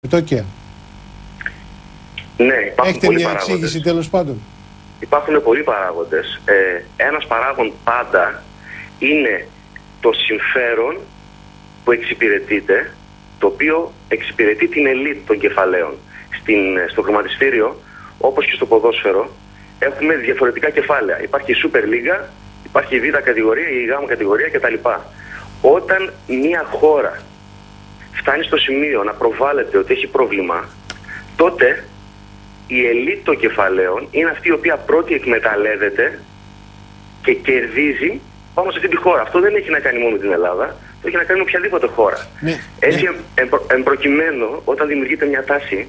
Επιτόκια. Ναι, υπάρχουν έχετε πολλοί μια παράγοντες. εξήγηση τέλος πάντων? Υπάρχουν πολλοί παράγοντες. Ένας παράγον πάντα είναι το συμφέρον που εξυπηρετείται, το οποίο εξυπηρετεί την ελίτ των κεφαλαίων. Στο χρηματιστήριο, όπως και στο ποδόσφαιρο, έχουμε διαφορετικά κεφάλαια. Υπάρχει η Super League, υπάρχει η Β κατηγορία, η Γ κατηγορία κτλ. Όταν μια χώρα φτάνει στο σημείο να προβάλλεται ότι έχει πρόβλημα, τότε η ελίτ των κεφαλαίων είναι αυτή η οποία πρώτη εκμεταλλεύεται και κερδίζει πάνω σε αυτή τη χώρα. Αυτό δεν έχει να κάνει μόνο με την Ελλάδα, το έχει να κάνει με οποιαδήποτε χώρα. Ναι, έτσι, εμπροκειμένου, όταν δημιουργείται μια τάση,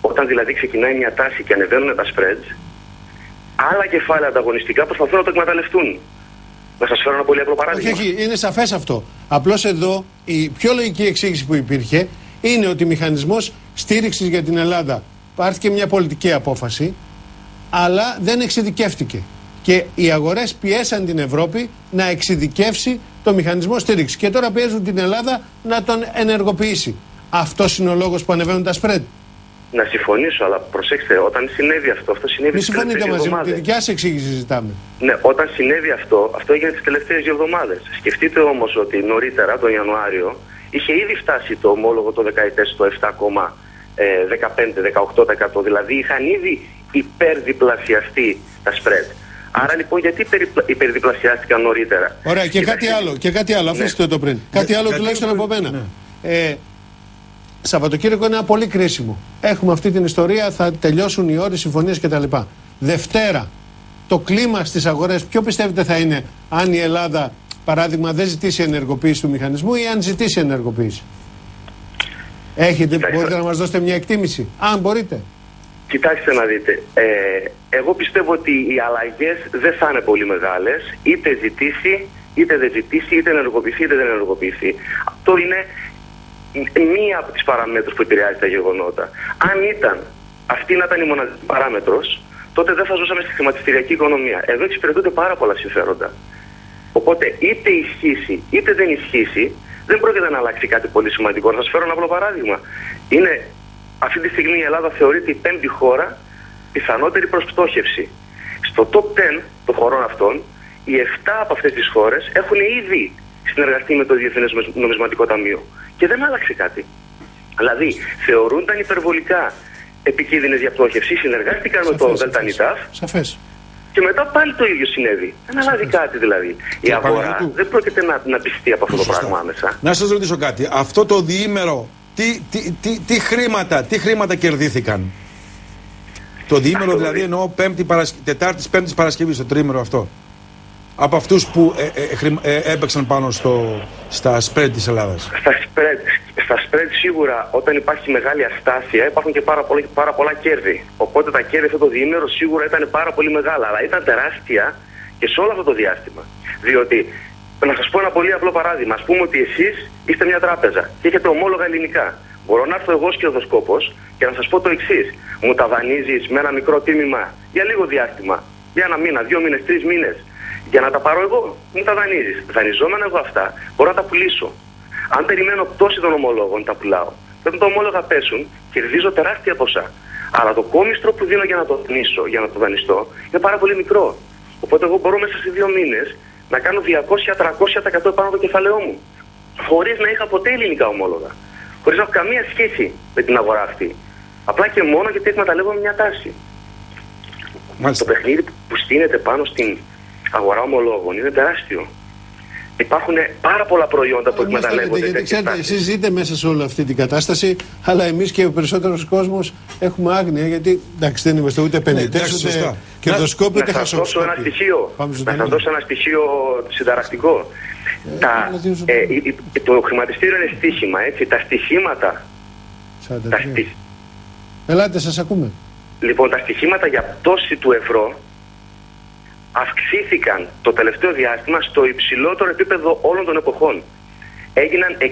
όταν δηλαδή ξεκινάει μια τάση και ανεβαίνουν τα spreads, άλλα κεφάλαια ανταγωνιστικά προσπαθούν να το εκμεταλλευτούν. Να σας φέρω ένα πολύ απλό παράδειγμα. Όχι, είναι σαφές αυτό. Απλώς εδώ η πιο λογική εξήγηση που υπήρχε είναι ότι ο μηχανισμός στήριξης για την Ελλάδα πάρθηκε μια πολιτική απόφαση, αλλά δεν εξειδικεύτηκε. Και οι αγορές πιέσαν την Ευρώπη να εξειδικεύσει το μηχανισμό στήριξης. Και τώρα πιέζουν την Ελλάδα να τον ενεργοποιήσει. Αυτός είναι ο λόγος που ανεβαίνουν τα spread. Να συμφωνήσω, αλλά προσέξτε, όταν συνέβη αυτό συνέβη. Μην συμφωνείτε μαζί μου, τη δικιά σας εξήγηση ζητάμε. Ναι, όταν συνέβη αυτό έγινε τις τελευταίες 2 εβδομάδες. Σκεφτείτε όμως ότι νωρίτερα, τον Ιανουάριο, είχε ήδη φτάσει το ομόλογο το δεκαετές στο 7,15-18%. Δηλαδή είχαν ήδη υπερδιπλασιαστεί τα spread. Άρα λοιπόν γιατί υπερδιπλασιάστηκαν νωρίτερα? Ωραία, και κάτι άλλο, αφήστε το πριν. Κάτι άλλο τουλάχιστον από μένα. Σαββατοκύριακο είναι ένα πολύ κρίσιμο. Έχουμε αυτή την ιστορία, θα τελειώσουν οι ώρες, συμφωνίες κτλ. Δευτέρα, το κλίμα στις αγορές ποιο πιστεύετε θα είναι αν η Ελλάδα, παράδειγμα, δεν ζητήσει ενεργοποίηση του μηχανισμού ή αν ζητήσει ενεργοποίηση? Μπορείτε να μας δώσετε μια εκτίμηση, αν μπορείτε? Κοιτάξτε να δείτε. Εγώ πιστεύω ότι οι αλλαγές δεν θα είναι πολύ μεγάλες. Είτε ζητήσει, είτε δεν ζητήσει, είτε ενεργοποιηθεί, είτε δεν ενεργοποιηθεί. Αυτό είναι μία από τις παραμέτρους που επηρεάζει τα γεγονότα. Αν αυτή να ήταν η μοναδική παράμετρος, τότε δεν θα ζούσαμε στη χρηματιστηριακή οικονομία. Εδώ εξυπηρετούνται πάρα πολλά συμφέροντα. Οπότε είτε ισχύσει είτε δεν ισχύσει, δεν πρόκειται να αλλάξει κάτι πολύ σημαντικό. Να σας φέρω ένα απλό παράδειγμα. Αυτή τη στιγμή η Ελλάδα θεωρείται η 5η χώρα πιθανότερη προς πτώχευση. Στο top 10 των χωρών αυτών, οι 7 από αυτές τις χώρες έχουν ήδη συνεργαστεί με το Διεθνές Νομισματικό Ταμείο. Και δεν άλλαξε κάτι. Δηλαδή, θεωρούνταν υπερβολικά επικίνδυνες για πτώχευση, συνεργάστηκαν με το ΔΝΤ. Σαφές. Και μετά πάλι το ίδιο συνέβη. Δεν αλλάζει κάτι δηλαδή. Η αγορά δεν πρόκειται να πιστεί από αυτό το πράγμα άμεσα. Να σας ρωτήσω κάτι. Αυτό το διήμερο, τι χρήματα κερδίθηκαν? Το διήμερο δηλαδή εννοώ Τετάρτης, Πέμπτης, Παρασκευής, το τρίμερο αυτό. Από αυτούς που έπαιξαν πάνω στα spread της Ελλάδας. Στα spread σίγουρα όταν υπάρχει μεγάλη αστάθεια υπάρχουν και πάρα πολλά κέρδη. Οπότε τα κέρδη αυτό το διήμερο σίγουρα ήταν πάρα πολύ μεγάλα, αλλά ήταν τεράστια και σε όλο αυτό το διάστημα. Διότι, να σας πω ένα πολύ απλό παράδειγμα. Ας πούμε ότι εσείς είστε μια τράπεζα και έχετε ομόλογα ελληνικά. Μπορώ να έρθω εγώ ως κερδοσκόπος και να σας πω το εξής. Μου τα δανείζεις με ένα μικρό τίμημα για λίγο διάστημα, για 1 μήνα, 2 μήνες, 3 μήνες. Για να τα πάρω εγώ, μου τα δανείζεις. Δανειζόμενα εγώ αυτά, μπορώ να τα πουλήσω. Αν περιμένω πτώση των ομολόγων, τα πουλάω. Όταν τα ομόλογα πέσουν, κερδίζω τεράστια ποσά. Αλλά το κόμιστρο που δίνω για να το δανείσω, για να το δανειστώ, είναι πάρα πολύ μικρό. Οπότε εγώ μπορώ μέσα σε 2 μήνες να κάνω 200-300% επάνω το κεφαλαιό μου. Χωρίς να είχα ποτέ ελληνικά ομόλογα. Χωρίς να έχω καμία σχέση με την αγορά αυτή. Απλά και μόνο γιατί εκμεταλλεύομαι μια τάση. Μάλιστα. Το παιχνίδι που στείνεται πάνω στην αγορά ομολόγων είναι τεράστιο. Υπάρχουν πάρα πολλά προϊόντα που εκμεταλλεύονται. Γιατί ξέρετε, εσείς ζείτε μέσα σε όλη αυτή την κατάσταση, αλλά εμείς και ο περισσότερος κόσμος έχουμε άγνοια, γιατί εντάξει, δεν είμαστε ούτε επενδυτές, ούτε κερδοσκόποι, ούτε χασοσκόποι. Να σας δώσω ένα στοιχείο συνταρακτικό. Το χρηματιστήριο είναι στοίχημα, έτσι. Τα στοιχήματα. Ελάτε, σας ακούμε. Λοιπόν, τα στοιχήματα για πτώση του ευρώ αυξήθηκαν το τελευταίο διάστημα στο υψηλότερο επίπεδο όλων των εποχών. Έγιναν 60.000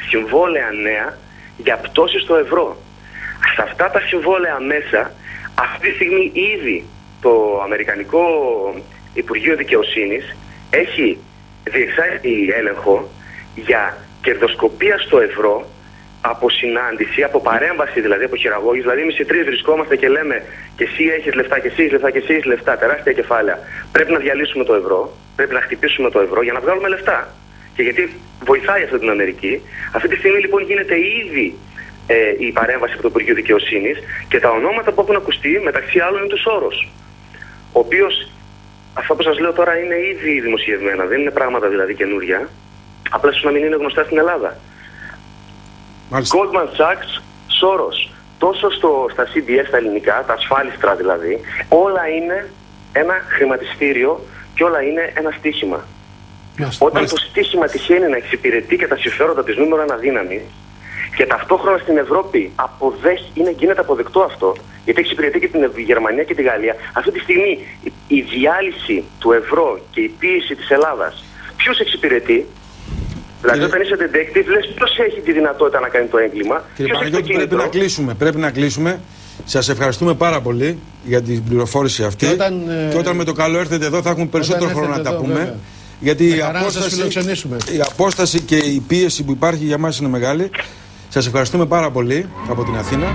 συμβόλαια νέα για πτώση στο ευρώ. Σε αυτά τα συμβόλαια μέσα, αυτή τη στιγμή ήδη το Αμερικανικό Υπουργείο Δικαιοσύνης έχει διεξάγει έλεγχο για κερδοσκοπία στο ευρώ από συνάντηση, από παρέμβαση δηλαδή, από χειραγώγηση. Δηλαδή, εμείς οι τρεις βρισκόμαστε και λέμε και εσύ έχεις λεφτά, και εσύ έχεις λεφτά, και εσύ έχεις λεφτά, τεράστια κεφάλαια. Πρέπει να διαλύσουμε το ευρώ, πρέπει να χτυπήσουμε το ευρώ για να βγάλουμε λεφτά. Και γιατί βοηθάει αυτή την Αμερική. Αυτή τη στιγμή λοιπόν γίνεται ήδη η παρέμβαση από το Υπουργείο Δικαιοσύνης και τα ονόματα που έχουν ακουστεί μεταξύ άλλων είναι του Σόρος. Ο οποίος, αυτά που σας λέω τώρα είναι ήδη δημοσιευμένα, δεν είναι πράγματα δηλαδή καινούρια. Απλά ίσως να μην είναι γνωστά στην Ελλάδα. Μάλιστα. Goldman Sachs, Soros. Τόσο στα CBS, τα ελληνικά, τα ασφάλιστρα δηλαδή, όλα είναι ένα χρηματιστήριο και όλα είναι ένα στοίχημα. Όταν το στοίχημα τυχαίνει να εξυπηρετεί και τα συμφέροντα της νούμερο ένα δύναμη και ταυτόχρονα στην Ευρώπη γίνεται αποδεκτό αυτό, γιατί εξυπηρετεί και την Γερμανία και τη Γαλλία, αυτή τη στιγμή η διάλυση του ευρώ και η πίεση της Ελλάδας, ποιος εξυπηρετεί? Δηλαδή, όταν είσαι detective, λες ποιος έχει τη δυνατότητα να κάνει το έγκλημα. Κύριε Παναγιώτη, πρέπει να κλείσουμε. Σας ευχαριστούμε πάρα πολύ για την πληροφόρηση αυτή. Και όταν με το καλό έρθετε εδώ, θα έχουμε περισσότερο χρόνο να τα πούμε. Βέβαια. Γιατί η απόσταση και η πίεση που υπάρχει για μας είναι μεγάλη. Σας ευχαριστούμε πάρα πολύ από την Αθήνα.